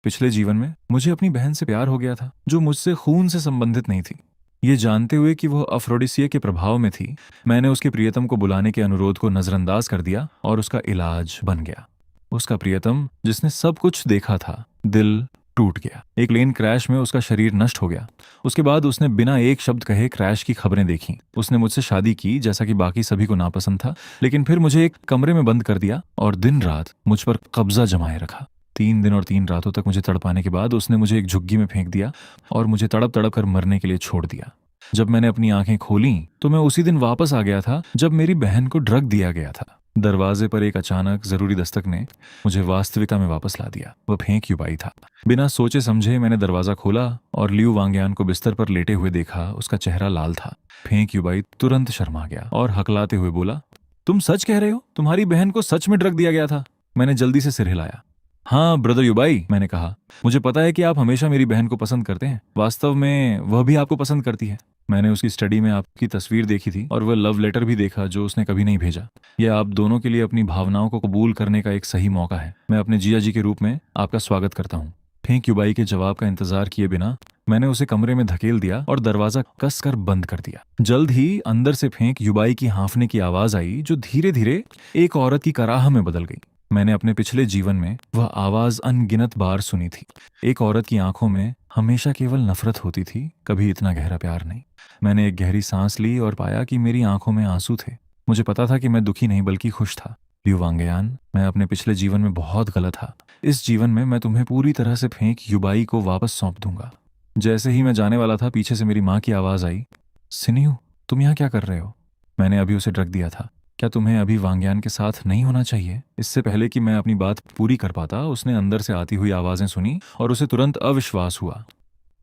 पिछले जीवन में मुझे अपनी बहन से प्यार हो गया था, जो मुझसे खून से संबंधित नहीं थी। ये जानते हुए कि वह अफ्रोडिसिया के प्रभाव में थी, मैंने उसके प्रियतम को बुलाने के अनुरोध को नजरअंदाज कर दिया और उसका इलाज बन गया। उसका प्रियतम, जिसने सब कुछ देखा था, दिल टूट गया। एक प्लेन क्रैश में उसका शरीर नष्ट हो गया। उसके बाद उसने बिना एक शब्द कहे क्रैश की खबरें देखी। उसने मुझसे शादी की, जैसा कि बाकी सभी को नापसंद था, लेकिन फिर मुझे एक कमरे में बंद कर दिया और दिन रात मुझ पर कब्जा जमाए रखा। 3 दिन और 3 रातों तक मुझे तड़पाने के बाद उसने मुझे एक झुग्गी में फेंक दिया और मुझे तड़प तड़प कर मरने के लिए छोड़ दिया। जब मैंने अपनी आंखें खोली तो मैं उसी दिन वापस आ गया था जब मेरी बहन को ड्रग दिया गया था। दरवाजे पर एक अचानक जरूरी दस्तक ने मुझे वास्तविकता में वापस ला दिया। वह फेंक युबाई था। बिना सोचे समझे मैंने दरवाजा खोला और लियू वांग्यान को बिस्तर पर लेटे हुए देखा। उसका चेहरा लाल था। फेंक युबाई तुरंत शर्मा गया और हकलाते हुए बोला, तुम सच कह रहे हो? तुम्हारी बहन को सच में ड्रग दिया गया था? मैंने जल्दी से सिर हिलाया। हाँ ब्रदर युबाई, मैंने कहा, मुझे पता है कि आप हमेशा मेरी बहन को पसंद करते हैं। वास्तव में वह भी आपको पसंद करती है। मैंने उसकी स्टडी में आपकी तस्वीर देखी थी और वह लव लेटर भी देखा जो उसने कभी नहीं भेजा। यह आप दोनों के लिए अपनी भावनाओं को कबूल करने का एक सही मौका है। मैं अपने जिया जी के रूप में आपका स्वागत करता हूँ। फेंक युबाई के जवाब का इंतजार किए बिना मैंने उसे कमरे में धकेल दिया और दरवाजा कसकर बंद कर दिया। जल्द ही अंदर से फेंक युबाई की हाँफने की आवाज आई, जो धीरे धीरे एक औरत की कराह में बदल गई। मैंने अपने पिछले जीवन में वह आवाज अनगिनत बार सुनी थी। एक औरत की आंखों में हमेशा केवल नफरत होती थी, कभी इतना गहरा प्यार नहीं। मैंने एक गहरी सांस ली और पाया कि मेरी आंखों में आंसू थे। मुझे पता था कि मैं दुखी नहीं बल्कि खुश था। लियू वांगयान, मैं अपने पिछले जीवन में बहुत गलत था। इस जीवन में मैं तुम्हें पूरी तरह से फेंक युबाई को वापस सौंप दूंगा। जैसे ही मैं जाने वाला था, पीछे से मेरी माँ की आवाज आई, सिन्यू, तुम यहाँ क्या कर रहे हो? मैंने अभी उसे ड्रग दिया था। क्या तुम्हें अभी वांग्यान के साथ नहीं होना चाहिए? इससे पहले कि मैं अपनी बात पूरी कर पाता, उसने अंदर से आती हुई आवाजें सुनी और उसे तुरंत अविश्वास हुआ।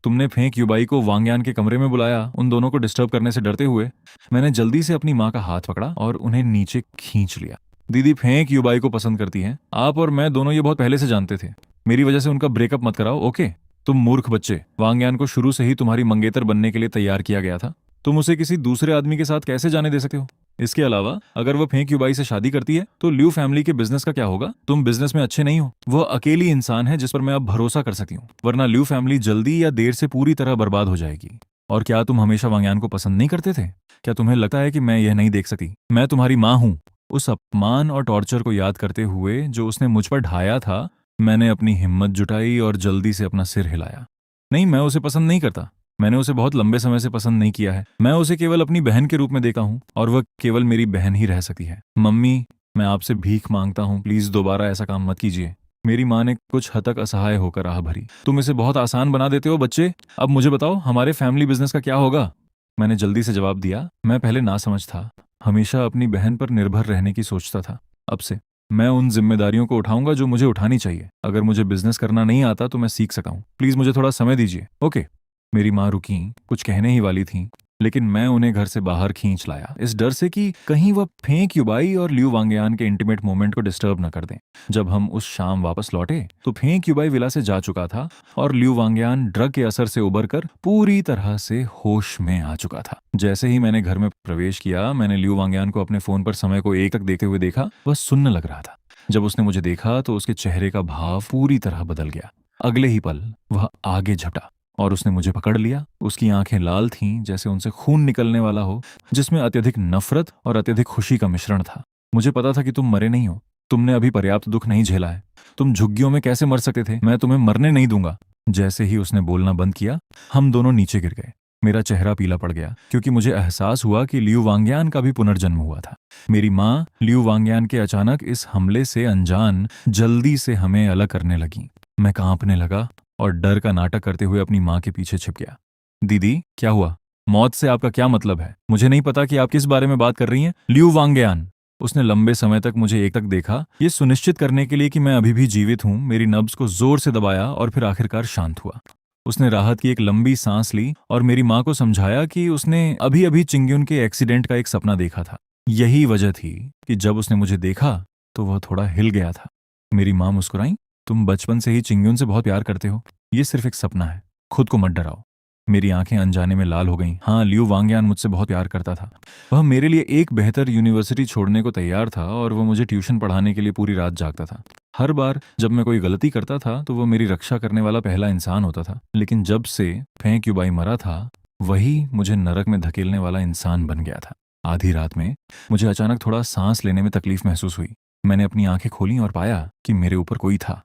तुमने फेंक युबाई को वांग्यान के कमरे में बुलाया, उन दोनों को डिस्टर्ब करने से डरते हुए? मैंने जल्दी से अपनी माँ का हाथ पकड़ा और उन्हें नीचे खींच लिया। दीदी फेंक युबाई को पसंद करती हैं। आप और मैं दोनों ये बहुत पहले से जानते थे। मेरी वजह से उनका ब्रेकअप मत कराओ, ओके? तुम मूर्ख बच्चे, वांग्यान को शुरू से ही तुम्हारी मंगेतर बनने के लिए तैयार किया गया था। तुम उसे किसी दूसरे आदमी के साथ कैसे जाने दे सकते हो? इसके अलावा अगर वह फेंक युबाई से शादी करती है तो लियू फैमिली के बिजनेस का क्या होगा? तुम बिजनेस में अच्छे नहीं हो। वह अकेली इंसान है जिस पर मैं अब भरोसा कर सकती हूँ, वरना लियू फैमिली जल्दी या देर से पूरी तरह बर्बाद हो जाएगी। और क्या तुम हमेशा वांग्यान को पसंद नहीं करते थे? क्या तुम्हें लगता है कि मैं यह नहीं देख सकती? मैं तुम्हारी माँ हूँ। उस अपमान और टॉर्चर को याद करते हुए जो उसने मुझ पर ढाया था, मैंने अपनी हिम्मत जुटाई और जल्दी से अपना सिर हिलाया। नहीं, मैं उसे पसंद नहीं करता। मैंने उसे बहुत लंबे समय से पसंद नहीं किया है। मैं उसे केवल अपनी बहन के रूप में देखा हूँ और वह केवल मेरी बहन ही रह सकती है। मम्मी, मैं आपसे भीख मांगता हूँ, प्लीज दोबारा ऐसा काम मत कीजिए। मेरी माँ ने कुछ हद तक असहाय होकर आह भरी। तुम इसे बहुत आसान बना देते हो बच्चे। अब मुझे बताओ, हमारे फैमिली बिजनेस का क्या होगा? मैंने जल्दी से जवाब दिया। मैं पहले नासमझ था, हमेशा अपनी बहन पर निर्भर रहने की सोचता था। अब से मैं उन जिम्मेदारियों को उठाऊंगा जो मुझे उठानी चाहिए। अगर मुझे बिजनेस करना नहीं आता तो मैं सीख सकाऊं। प्लीज मुझे थोड़ा समय दीजिए, ओके? मेरी माँ रुकी, कुछ कहने ही वाली थी, लेकिन मैं उन्हें घर से बाहर खींच लाया, इस डर से कि कहीं वह फेंक युबाई और लियू वांगयान के इंटीमेट मोमेंट को डिस्टर्ब न कर दें। जब हम उस शाम वापस लौटे तो फेंक युबाई विला से जा चुका था और लियू वांगयान ड्रग के असर से उबरकर पूरी तरह से होश में आ चुका था। जैसे ही मैंने घर में प्रवेश किया, मैंने लियू वांगयान को अपने फोन पर समय को 1 तक देखते हुए देखा। वह सुन्न लग रहा था। जब उसने मुझे देखा तो उसके चेहरे का भाव पूरी तरह बदल गया। अगले ही पल वह आगे झपटा और उसने मुझे पकड़ लिया। उसकी आंखें लाल थीं, जैसे उनसे खून निकलने वाला हो, जिसमें अत्यधिक नफरत और अत्यधिक खुशी का मिश्रण था। मुझे पता था कि तुम मरे नहीं हो। तुमने अभी पर्याप्त दुख नहीं झेला है। तुम झुग्गियों में कैसे मर सकते थे? मैं तुम्हें मरने नहीं दूंगा। जैसे ही उसने बोलना बंद किया, हम दोनों नीचे गिर गए। मेरा चेहरा पीला पड़ गया क्योंकि मुझे एहसास हुआ कि लियू वांग्यान का भी पुनर्जन्म हुआ था। मेरी माँ लियू वांग्यान के अचानक इस हमले से अनजान जल्दी से हमें अलग करने लगी। मैं कांपने लगा और डर का नाटक करते हुए अपनी माँ के पीछे छिप गया। दीदी, क्या हुआ? मौत से आपका क्या मतलब है? मुझे नहीं पता कि आप किस बारे में बात कर रही हैं। लियू वांगयान। उसने लंबे समय तक मुझे एक तक देखा, ये सुनिश्चित करने के लिए कि मैं अभी भी जीवित हूं। मेरी नब्ज को जोर से दबाया और फिर आखिरकार शांत हुआ। उसने राहत की एक लंबी सांस ली और मेरी माँ को समझाया कि उसने अभी अभी चिंग्युन के एक्सीडेंट का एक सपना देखा था। यही वजह थी कि जब उसने मुझे देखा तो वह थोड़ा हिल गया था। मेरी माँ मुस्कुराई। तुम बचपन से ही चिंग्युन से बहुत प्यार करते हो। ये सिर्फ एक सपना है, खुद को मत डराओ। मेरी आंखें अनजाने में लाल हो गईं। हाँ, लियू वांगयान मुझसे बहुत प्यार करता था। वह मेरे लिए एक बेहतर यूनिवर्सिटी छोड़ने को तैयार था और वह मुझे ट्यूशन पढ़ाने के लिए पूरी रात जागता था। हर बार जब मैं कोई गलती करता था तो वह मेरी रक्षा करने वाला पहला इंसान होता था। लेकिन जब से फेंग युबाई मरा था, वही मुझे नरक में धकेलने वाला इंसान बन गया था। आधी रात में मुझे अचानक थोड़ा सांस लेने में तकलीफ महसूस हुई। मैंने अपनी आंखें खोली और पाया कि मेरे ऊपर कोई था।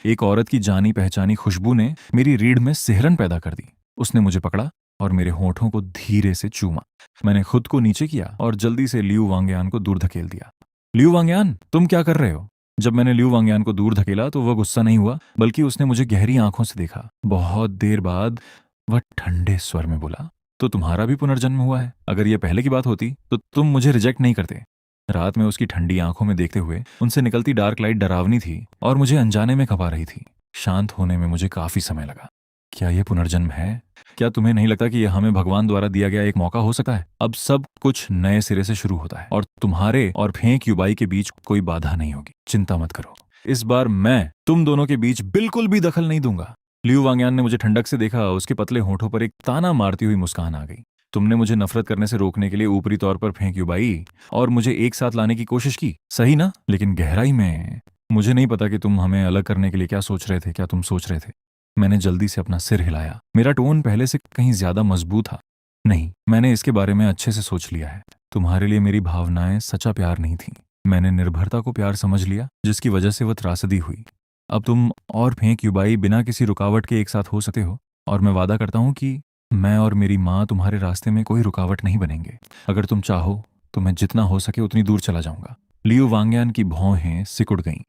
एक औरत की जानी पहचानी खुशबू ने मेरी रीढ़ में सिहरन पैदा कर दी। उसने मुझे पकड़ा और मेरे होठों को धीरे से चूमा। मैंने खुद को नीचे किया और जल्दी से लियू वांगयान को दूर धकेल दिया। लियू वांगयान, तुम क्या कर रहे हो? जब मैंने लियू वांगयान को दूर धकेला तो वह गुस्सा नहीं हुआ, बल्कि उसने मुझे गहरी आंखों से देखा। बहुत देर बाद वह ठंडे स्वर में बोला, तो तुम्हारा भी पुनर्जन्म हुआ है? अगर यह पहले की बात होती तो तुम मुझे रिजेक्ट नहीं करते। रात में उसकी ठंडी आंखों में देखते हुए उनसे निकलती डार्क लाइट डरावनी थी और मुझे अनजाने में खपा रही थी। शांत होने में मुझे काफी समय लगा। क्या यह पुनर्जन्म है? क्या तुम्हें नहीं लगता कि यह हमें भगवान द्वारा दिया गया एक मौका हो सकता है? अब सब कुछ नए सिरे से शुरू होता है और तुम्हारे और फेंक युबाई के बीच कोई बाधा नहीं होगी। चिंता मत करो, इस बार मैं तुम दोनों के बीच बिल्कुल भी दखल नहीं दूंगा। लियू वांगयान ने मुझे ठंडक से देखा। उसके पतले होठों पर एक ताना मारती हुई मुस्कान आ गई। तुमने मुझे नफरत करने से रोकने के लिए ऊपरी तौर पर फेंक युबाई और मुझे एक साथ लाने की कोशिश की, सही ना? लेकिन गहराई में मुझे नहीं पता कि तुम हमें अलग करने के लिए क्या सोच रहे थे, क्या तुम सोच रहे थे। मैंने जल्दी से अपना सिर हिलाया। मेरा टोन पहले से कहीं ज्यादा मजबूत था। नहीं, मैंने इसके बारे में अच्छे से सोच लिया है। तुम्हारे लिए मेरी भावनाएं सच्चा प्यार नहीं थी। मैंने निर्भरता को प्यार समझ लिया, जिसकी वजह से वह त्रासदी हुई। अब तुम और फेंक युबाई बिना किसी रुकावट के एक साथ हो सकते हो, और मैं वादा करता हूं कि मैं और मेरी माँ तुम्हारे रास्ते में कोई रुकावट नहीं बनेंगे। अगर तुम चाहो तो मैं जितना हो सके उतनी दूर चला जाऊंगा। लियू वांगयान की भौहें सिकुड़ गईं।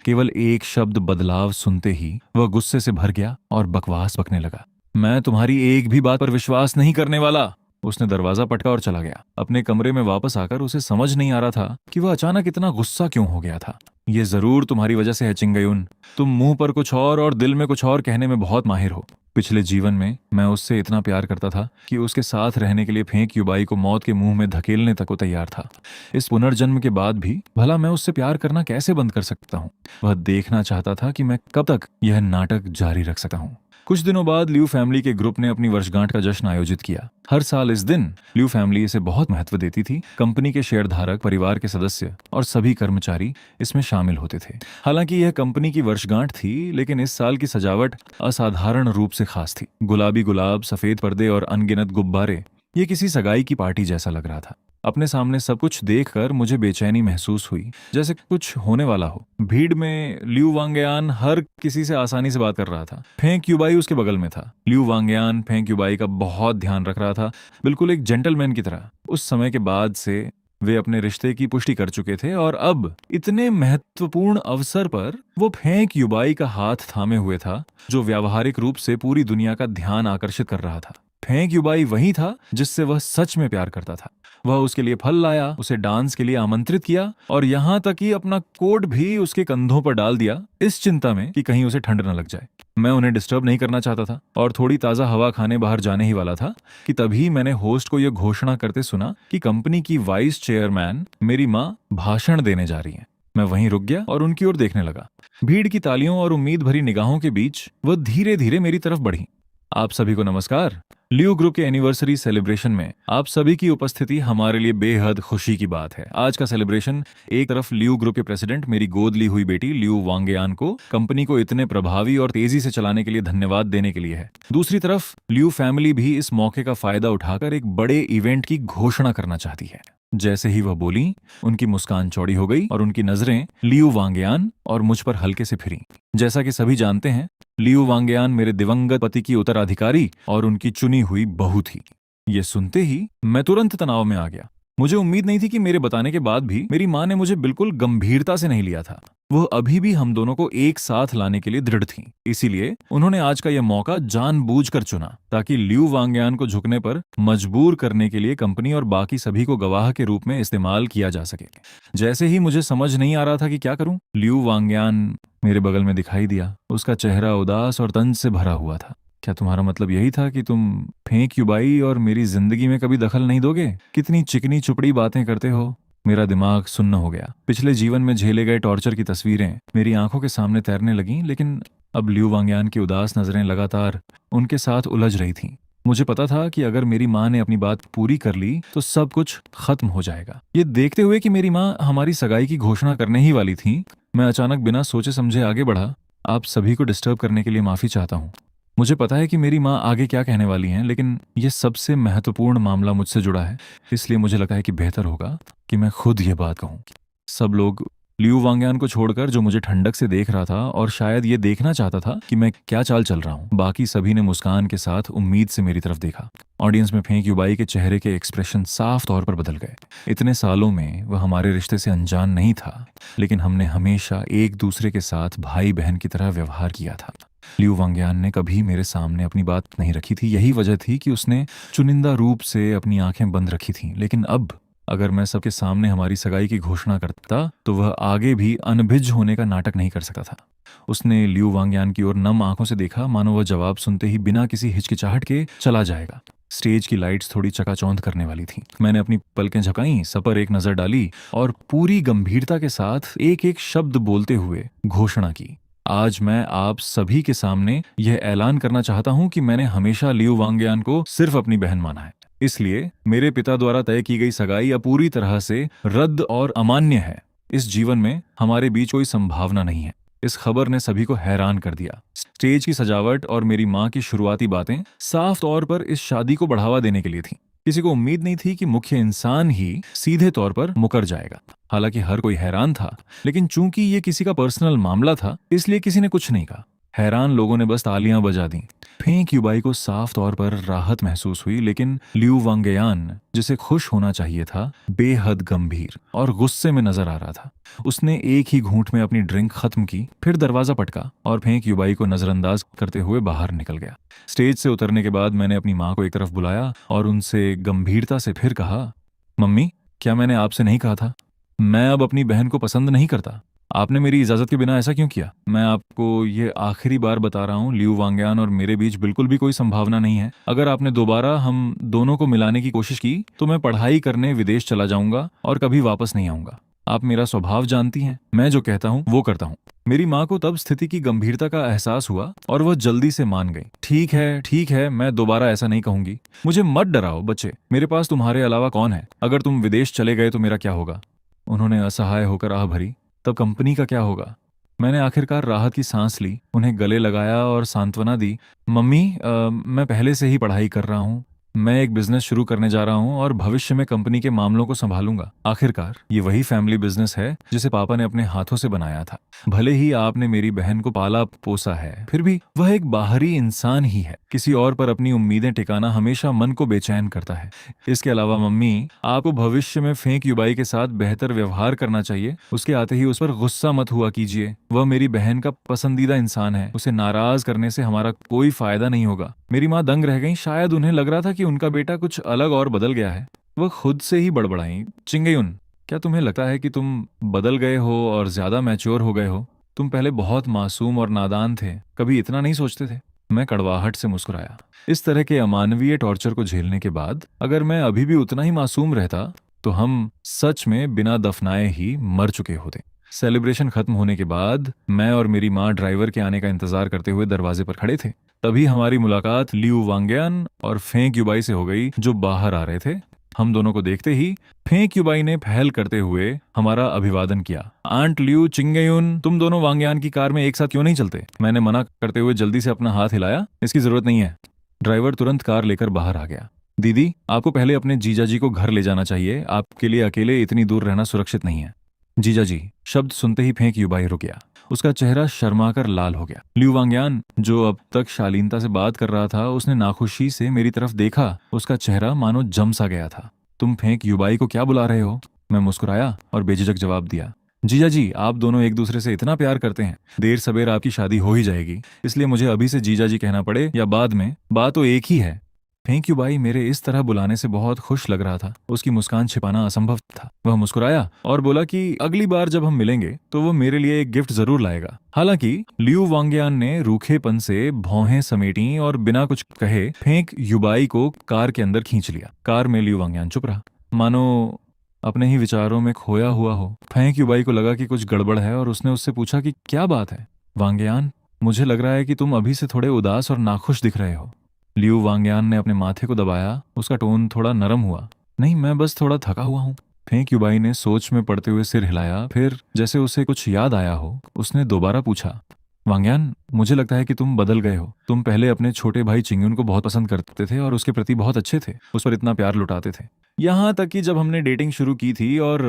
केवल एक शब्द बदलाव सुनते ही वह गुस्से से भर गया और बकवास बकने लगा। मैं तुम्हारी एक भी बात पर विश्वास नहीं करने वाला। उसने दरवाजा पटका और चला गया। अपने कमरे में वापस आकर उसे समझ नहीं आ रहा था कि वह अचानक इतना गुस्सा क्यों हो गया था। ये जरूर तुम्हारी वजह से है चिंगयुन। तुम मुंह पर कुछ और दिल में कुछ और कहने में बहुत माहिर हो। पिछले जीवन में मैं उससे इतना प्यार करता था कि उसके साथ रहने के लिए फेंक युबाई को मौत के मुंह में धकेलने तक को तैयार था। इस पुनर्जन्म के बाद भी भला मैं उससे प्यार करना कैसे बंद कर सकता हूँ? वह देखना चाहता था कि मैं कब तक यह नाटक जारी रख सकता हूँ। कुछ दिनों बाद लियू फैमिली के ग्रुप ने अपनी वर्षगांठ का जश्न आयोजित किया। हर साल इस दिन लियू फैमिली इसे बहुत महत्व देती थी। कंपनी के शेयरधारक, परिवार के सदस्य और सभी कर्मचारी इसमें शामिल होते थे। हालांकि यह कंपनी की वर्षगांठ थी, लेकिन इस साल की सजावट असाधारण रूप से खास थी। गुलाबी गुलाब, सफेद पर्दे और अनगिनत गुब्बारे, ये किसी सगाई की पार्टी जैसा लग रहा था। अपने सामने सब कुछ देखकर मुझे बेचैनी महसूस हुई, जैसे कुछ होने वाला हो। भीड़ में लियू वांगयान हर किसी से आसानी से बात कर रहा था। फेंक युबाई उसके बगल में था। लियू वांगयान फेंक युबाई का बहुत ध्यान रख रहा था, बिल्कुल एक जेंटलमैन की तरह। उस समय के बाद से वे अपने रिश्ते की पुष्टि कर चुके थे और अब इतने महत्वपूर्ण अवसर पर वो फेंक युबाई का हाथ थामे हुए था, जो व्यावहारिक रूप से पूरी दुनिया का ध्यान आकर्षित कर रहा था। फेंक युबाई वही था जिससे वह सच में प्यार करता था। वह उसके लिए फल लाया, उसे डांस के लिए आमंत्रित किया और यहाँ तक कि अपना कोट भी उसके कंधों पर डाल दिया, इस चिंता में कि कहीं उसे ठंड न लग जाए। मैं उन्हें डिस्टर्ब नहीं करना चाहता था और थोड़ी ताज़ा हवा खाने बाहर जाने ही वाला था कि तभी मैंने होस्ट को यह घोषणा करते सुना कि कंपनी की वाइस चेयरमैन मेरी माँ भाषण देने जा रही है। मैं वहीं रुक गया और उनकी ओर देखने लगा। भीड़ की तालियों और उम्मीद भरी निगाहों के बीच वह धीरे धीरे मेरी तरफ बढ़ी। आप सभी को नमस्कार। लियू ग्रुप के एनिवर्सरी सेलिब्रेशन में आप सभी की उपस्थिति हमारे लिए बेहद खुशी की बात है। आज का सेलिब्रेशन एक तरफ लियू ग्रुप के प्रेसिडेंट, मेरी गोद ली हुई बेटी लियू वांगयान को कंपनी को इतने प्रभावी और तेजी से चलाने के लिए धन्यवाद देने के लिए है। दूसरी तरफ लियू फैमिली भी इस मौके का फायदा उठाकर एक बड़े इवेंट की घोषणा करना चाहती है। जैसे ही वह बोली, उनकी मुस्कान चौड़ी हो गई और उनकी नजरें लियू वांगयान और मुझ पर हल्के से फिरी। जैसा कि सभी जानते हैं, लियू वांगयान मेरे दिवंगत पति की उत्तराधिकारी और उनकी चुनी हुई बहू थी। ये सुनते ही मैं तुरंत तनाव में आ गया। मुझे उम्मीद नहीं थी कि मेरे बताने के बाद भी मेरी माँ ने मुझे बिल्कुल गंभीरता से नहीं लिया था। वह अभी भी हम दोनों को एक साथ लाने के लिए दृढ़ थी। इसीलिए उन्होंने आज का यह मौका जानबूझकर चुना, ताकि लियू वांगयान को झुकने पर मजबूर करने के लिए कंपनी और बाकी सभी को गवाह के रूप में इस्तेमाल किया जा सके। जैसे ही मुझे समझ नहीं आ रहा था कि क्या करूं, लियू वांगयान मेरे बगल में दिखाई दिया। उसका चेहरा उदास और तंज से भरा हुआ था। क्या तुम्हारा मतलब यही था कि तुम फेंक युबाई और मेरी जिंदगी में कभी दखल नहीं दोगे? कितनी चिकनी चुपड़ी बातें करते हो। मेरा दिमाग सुन्न हो गया। पिछले जीवन में झेले गए टॉर्चर की तस्वीरें मेरी आंखों के सामने तैरने लगीं, लेकिन अब लियू वांगयान की उदास नजरें लगातार उनके साथ उलझ रही थीं। मुझे पता था कि अगर मेरी माँ ने अपनी बात पूरी कर ली तो सब कुछ खत्म हो जाएगा। ये देखते हुए कि मेरी माँ हमारी सगाई की घोषणा करने ही वाली थी, मैं अचानक बिना सोचे समझे आगे बढ़ा। आप सभी को डिस्टर्ब करने के लिए माफ़ी चाहता हूँ। मुझे पता है कि मेरी माँ आगे क्या कहने वाली हैं, लेकिन ये सबसे महत्वपूर्ण मामला मुझसे जुड़ा है, इसलिए मुझे लगा है कि बेहतर होगा कि मैं खुद ये बात कहूँ। सब लोग, लियू वांग्यान को छोड़कर, जो मुझे ठंडक से देख रहा था और शायद ये देखना चाहता था कि मैं क्या चाल चल रहा हूँ, बाकी सभी ने मुस्कान के साथ उम्मीद से मेरी तरफ देखा। ऑडियंस में फेंक युबाई के चेहरे के एक्सप्रेशन साफ तौर पर बदल गए। इतने सालों में वह हमारे रिश्ते से अनजान नहीं था, लेकिन हमने हमेशा एक दूसरे के साथ भाई बहन की तरह व्यवहार किया था। लियू वांग्यान ने कभी मेरे सामने अपनी बात नहीं रखी थी, यही वजह थी कि उसने चुनिंदा रूप से अपनी आंखें बंद रखी थीं। लेकिन अब अगर मैं सबके सामने हमारी सगाई की घोषणा करता तो वह आगे भी अनभिज्ञ होने का नाटक नहीं कर सकता था। उसने लियू वांग्यान की ओर नम आंखों से देखा, मानो वह जवाब सुनते ही बिना किसी हिचकिचाहट के चला जाएगा। स्टेज की लाइट्स थोड़ी चकाचौंध करने वाली थी। मैंने अपनी पलकें झपकाईं, सब पर एक नजर डाली और पूरी गंभीरता के साथ एक एक शब्द बोलते हुए घोषणा की। आज मैं आप सभी के सामने यह ऐलान करना चाहता हूं कि मैंने हमेशा लियू वांग्यान को सिर्फ अपनी बहन माना है। इसलिए मेरे पिता द्वारा तय की गई सगाई अब पूरी तरह से रद्द और अमान्य है। इस जीवन में हमारे बीच कोई संभावना नहीं है। इस खबर ने सभी को हैरान कर दिया। स्टेज की सजावट और मेरी माँ की शुरुआती बातें साफ तौर पर इस शादी को बढ़ावा देने के लिए थी। किसी को उम्मीद नहीं थी कि मुख्य इंसान ही सीधे तौर पर मुकर जाएगा। हालांकि हर कोई हैरान था, लेकिन चूंकि ये किसी का पर्सनल मामला था, इसलिए किसी ने कुछ नहीं कहा। हैरान लोगों ने बस तालियां बजा दी। फेंक युबाई को साफ तौर पर राहत महसूस हुई, लेकिन लियू वांग्यान, जिसे खुश होना चाहिए था, बेहद गंभीर और गुस्से में नजर आ रहा था। उसने एक ही घूंट में अपनी ड्रिंक खत्म की, फिर दरवाजा पटका और फेंक युबाई को नजरअंदाज करते हुए बाहर निकल गया। स्टेज से उतरने के बाद मैंने अपनी माँ को एक तरफ बुलाया और उनसे गंभीरता से फिर कहा, मम्मी, क्या मैंने आपसे नहीं कहा था? मैं अब अपनी बहन को पसंद नहीं करता। आपने मेरी इजाजत के बिना ऐसा क्यों किया? मैं आपको ये आखिरी बार बता रहा हूँ, लियू वांग्यान और मेरे बीच बिल्कुल भी कोई संभावना नहीं है। अगर आपने दोबारा हम दोनों को मिलाने की कोशिश की तो मैं पढ़ाई करने विदेश चला जाऊंगा और कभी वापस नहीं आऊंगा। आप मेरा स्वभाव जानती हैं, मैं जो कहता हूँ वो करता हूँ। मेरी माँ को तब स्थिति की गंभीरता का एहसास हुआ और वह जल्दी से मान गई। ठीक है, मैं दोबारा ऐसा नहीं कहूंगी। मुझे मत डराओ बच्चे, मेरे पास तुम्हारे अलावा कौन है? अगर तुम विदेश चले गए तो मेरा क्या होगा? उन्होंने असहाय होकर आह भरी। तब कंपनी का क्या होगा? मैंने आखिरकार राहत की सांस ली, उन्हें गले लगाया और सांत्वना दी। मम्मी, मैं पहले से ही पढ़ाई कर रहा हूँ। मैं एक बिजनेस शुरू करने जा रहा हूँ और भविष्य में कंपनी के मामलों को संभालूंगा। आखिरकार ये वही फैमिली बिजनेस है जिसे पापा ने अपने हाथों से बनाया था। भले ही आपने मेरी बहन को पाला पोसा है, फिर भी वह एक बाहरी इंसान ही है। किसी और पर अपनी उम्मीदें टिकाना हमेशा मन को बेचैन करता है। इसके अलावा मम्मी, आपको भविष्य में फेंक युबाई के साथ बेहतर व्यवहार करना चाहिए। उसके आते ही उस पर गुस्सा मत हुआ कीजिए। वह मेरी बहन का पसंदीदा इंसान है। उसे नाराज करने से हमारा कोई फायदा नहीं होगा। मेरी माँ दंग रह गई। शायद उन्हें लग रहा था कि उनका बेटा कुछ अलग और बदल गया है। वह खुद से ही बड़बड़ाई, चिंगयुन, क्या तुम्हें लगता है कि तुम बदल गए हो और ज्यादा मैच्योर हो गए हो? तुम पहले बहुत मासूम और नादान थे, कभी इतना नहीं सोचते थे। मैं कड़वाहट से मुस्कुराया। इस तरह के अमानवीय टॉर्चर को झेलने के बाद अगर मैं अभी भी उतना ही मासूम रहता तो हम सच में बिना दफनाए ही मर चुके होते। सेलिब्रेशन खत्म होने के बाद मैं और मेरी माँ ड्राइवर के आने का इंतजार करते हुए दरवाजे पर खड़े थे। तभी हमारी मुलाकात लियू वांग्यान और फेंक युबाई से हो गई, जो बाहर आ रहे थे। हम दोनों को देखते ही फेंक युबाई ने पहल करते हुए हमारा अभिवादन किया। आंट लियू चिंगयुन, तुम दोनों वांग्यान की कार में एक साथ क्यों नहीं चलते? मैंने मना करते हुए जल्दी से अपना हाथ हिलाया। इसकी जरूरत नहीं है। ड्राइवर तुरंत कार लेकर बाहर आ गया। दीदी, आपको पहले अपने जीजा जी को घर ले जाना चाहिए। आपके लिए अकेले इतनी दूर रहना सुरक्षित नहीं है। जीजा जी शब्द सुनते ही फेंक युबाई रुक गया। उसका चेहरा शर्माकर लाल हो गया। लियू वांग्यान, जो अब तक शालीनता से बात कर रहा था, उसने नाखुशी से मेरी तरफ देखा। उसका चेहरा मानो जम सा गया था। तुम फेंक युबाई को क्या बुला रहे हो? मैं मुस्कुराया और बेझिझक जवाब दिया, जीजा जी, आप दोनों एक दूसरे से इतना प्यार करते हैं, देर सवेर आपकी शादी हो ही जाएगी। इसलिए मुझे अभी से जीजा जी कहना पड़े या बाद में, बात तो एक ही है। फेंक युबाई मेरे इस तरह बुलाने से बहुत खुश लग रहा था। उसकी मुस्कान छिपाना असंभव था। वह मुस्कुराया और बोला कि अगली बार जब हम मिलेंगे तो वो मेरे लिए एक गिफ्ट जरूर लाएगा। हालांकि लियू वांग्यान ने रूखेपन से भौहें समेटी और बिना कुछ कहे फेंक युबाई को कार के अंदर खींच लिया। कार में लियू वांग्यान चुप रहा, मानो अपने ही विचारों में खोया हुआ हो। फेंक युबाई को लगा कि कुछ गड़बड़ है और उसने उससे पूछा कि क्या बात है? वांग्यान, मुझे लग रहा है कि तुम अभी से थोड़े उदास और नाखुश दिख रहे हो। लियू वांगयान ने अपने माथे को दबाया। उसका टोन थोड़ा नरम हुआ। नहीं, मैं बस थोड़ा थका हुआ हूँ। फेंग युबाई ने सोच में पड़ते हुए सिर हिलाया। फिर जैसे उसे कुछ याद आया हो, उसने दोबारा पूछा, वांगयान, मुझे लगता है कि तुम बदल गए हो। तुम पहले अपने छोटे भाई चिंग्यून को बहुत पसंद करते थे और उसके प्रति बहुत अच्छे थे, उस पर इतना प्यार लुटाते थे। यहाँ तक कि जब हमने डेटिंग शुरू की थी और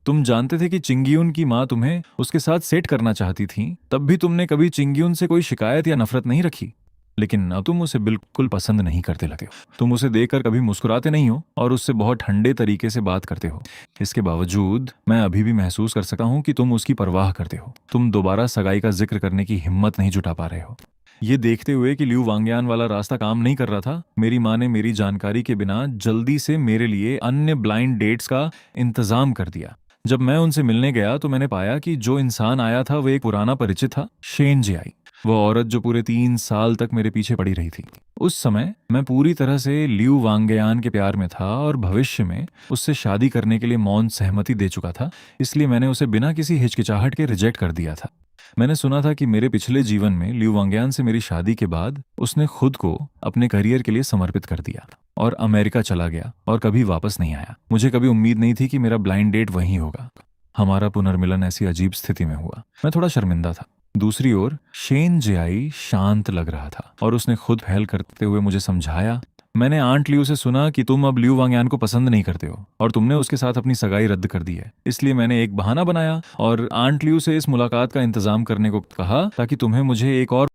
तुम जानते थे कि चिंग्यून की माँ तुम्हें उसके साथ सेट करना चाहती थी, तब भी तुमने कभी चिंग्यून से कोई शिकायत या नफरत नहीं रखी। लेकिन अब तुम उसे बिल्कुल पसंद नहीं करते लगे हो। तुम उसे देखकर कभी मुस्कुराते नहीं हो और उससे बहुत ठंडे तरीके से बात करते हो। इसके बावजूद मैं अभी भी महसूस कर सकता हूँ कि तुम उसकी परवाह करते हो। तुम दोबारा सगाई का जिक्र करने की हिम्मत नहीं जुटा पा रहे हो। ये देखते हुए कि लियू वांगयान वाला रास्ता काम नहीं कर रहा था, मेरी माँ ने मेरी जानकारी के बिना जल्दी से मेरे लिए अन्य ब्लाइंड डेट्स का इंतजाम कर दिया। जब मैं उनसे मिलने गया तो मैंने पाया कि जो इंसान आया था वो एक पुराना परिचित था, शेन जियाई। वो औरत जो पूरे 3 साल तक मेरे पीछे पड़ी रही थी। उस समय मैं पूरी तरह से लियू वांगयान के प्यार में था और भविष्य में उससे शादी करने के लिए मौन सहमति दे चुका था। इसलिए मैंने उसे बिना किसी हिचकिचाहट के रिजेक्ट कर दिया था। मैंने सुना था कि मेरे पिछले जीवन में लियू वांगयान से मेरी शादी के बाद उसने खुद को अपने करियर के लिए समर्पित कर दिया और अमेरिका चला गया और कभी वापस नहीं आया। मुझे कभी उम्मीद नहीं थी कि मेरा ब्लाइंड डेट वहीं होगा। हमारा पुनर्मिलन ऐसी अजीब स्थिति में हुआ। मैं थोड़ा शर्मिंदा था। दूसरी ओर शेन जियाई शांत लग रहा था और उसने खुद पहल करते हुए मुझे समझाया, मैंने आंट लियू से सुना कि तुम अब लियू वांगयान को पसंद नहीं करते हो और तुमने उसके साथ अपनी सगाई रद्द कर दी है। इसलिए मैंने एक बहाना बनाया और आंट लियू से इस मुलाकात का इंतजाम करने को कहा ताकि तुम्हें मुझे एक और